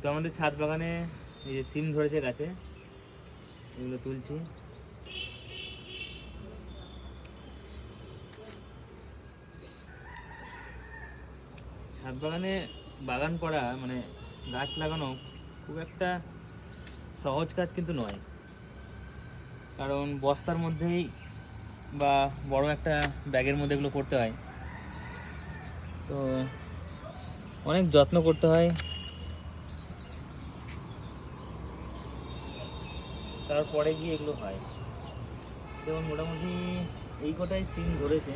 তো আমাদের ছাদ বাগানে এই যে সিম ধরেছে গাছে, এগুলো তুলছি। ছাদ বাগানে বাগান করা মানে গাছ লাগানো খুব একটা সহজ কাজ কিন্তু নয়, কারণ বস্তার মধ্যেই বা বড় একটা ব্যাগের মধ্যে এগুলো করতে হয়, তো অনেক যত্ন করতে হয়। তারপরে গিয়ে এগুলো হয়। যেমন মোটামুটি এই কটাই সিম ধরেছে,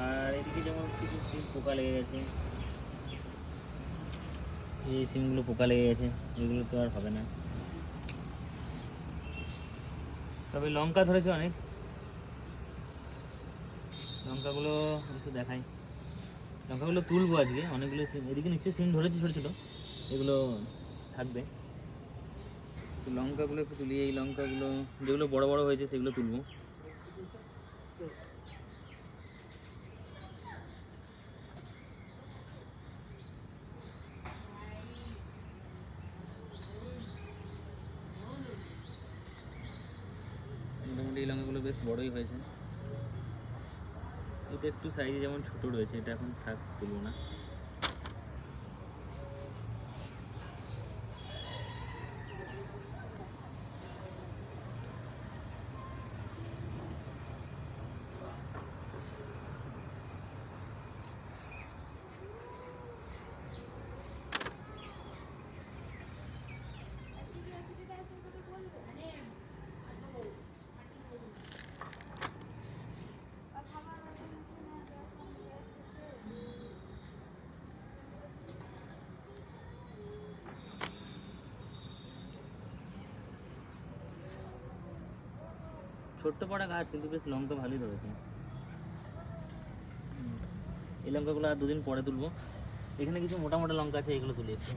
আর এদিকে যেমন কিছু সিম পোকা লেগে গেছে, এই সিমগুলো পোকা লেগে গেছে, এগুলো তো আর হবে না। তবে লঙ্কা ধরেছে অনেক, লঙ্কাগুলো একটু দেখাই। লঙ্কাগুলো তুলবো আজকে, অনেকগুলো সিম এদিকে নিশ্চয়ই সিম ধরেছে ছোটো ছোটো, এগুলো থাকবে। তো লঙ্কাগুলো একটু তুলি, এই লঙ্কাগুলো যেগুলো বড় বড় হয়েছে সেগুলো তুলবো। মোটামুটি এই লঙ্কাগুলো বেশ বড়ই হয়েছে। এটা একটু সাইজে যেমন ছোট রয়েছে, এটা এখন থাক, তুলবো না। ছোট্ট পড়া গাছ কিন্তু বেশ লঙ্কা ভালোই ধরেছে। এই লঙ্কাগুলো আর দুদিন পরে তুলবো। এখানে কিছু মোটা মোটা লঙ্কা আছে, এগুলো তুলি একটু।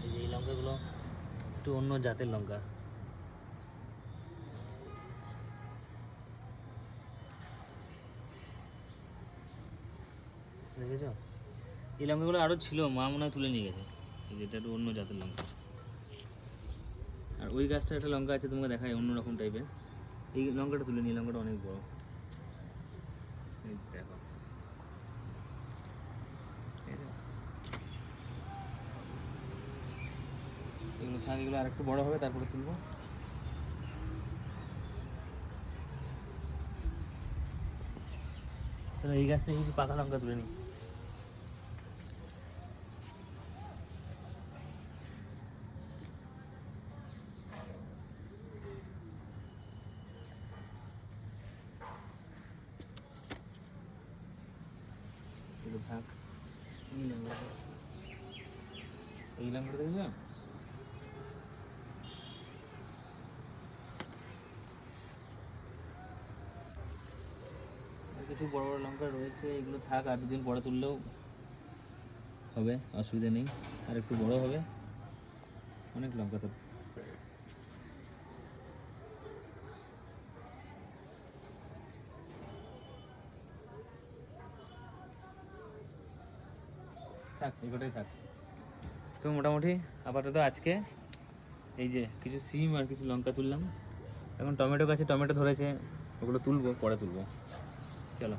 এই যে এই লঙ্কাগুলো একটু অন্য জাতের লঙ্কা, দেখেছো? এই লঙ্কাগুলো আরও ছিল, মা মনে হয় তুলে নিয়ে গেছে। এই যেটা একটু অন্য জাতের লঙ্কা। আর ওই গাছটা একটা লঙ্কা আছে, তোমাকে দেখায় অন্যরকম টাইপের। এই লঙ্কাটা তুলে নিই, লঙ্কাটা অনেক বড়। এই দেখো, এগুলো থাক, এগুলো আর একটু বড় হবে তারপরে তুলবো। চলো এই গাছ থেকে কিছু পাকা লঙ্কা তুলে নিই। এগুলো থাক। এই লঙ্কাটা দেখছো? কিছু বড় বড় লঙ্কা রয়েছে, এগুলো থাক, আর দুদিন পরে তুললেও হবে, অসুবিধা নেই। আর একটু বড় হবে, অনেক লঙ্কা তো। থাক, এগুলোই থাক। তো মোটামুটি আপাতত আজকে এই যে কিছু সিম আর কিছু লঙ্কা তুললাম। এখন টমেটো গাছে টমেটো ধরেছে, ওগুলো তুলবো, পরে তুলবো। চলো।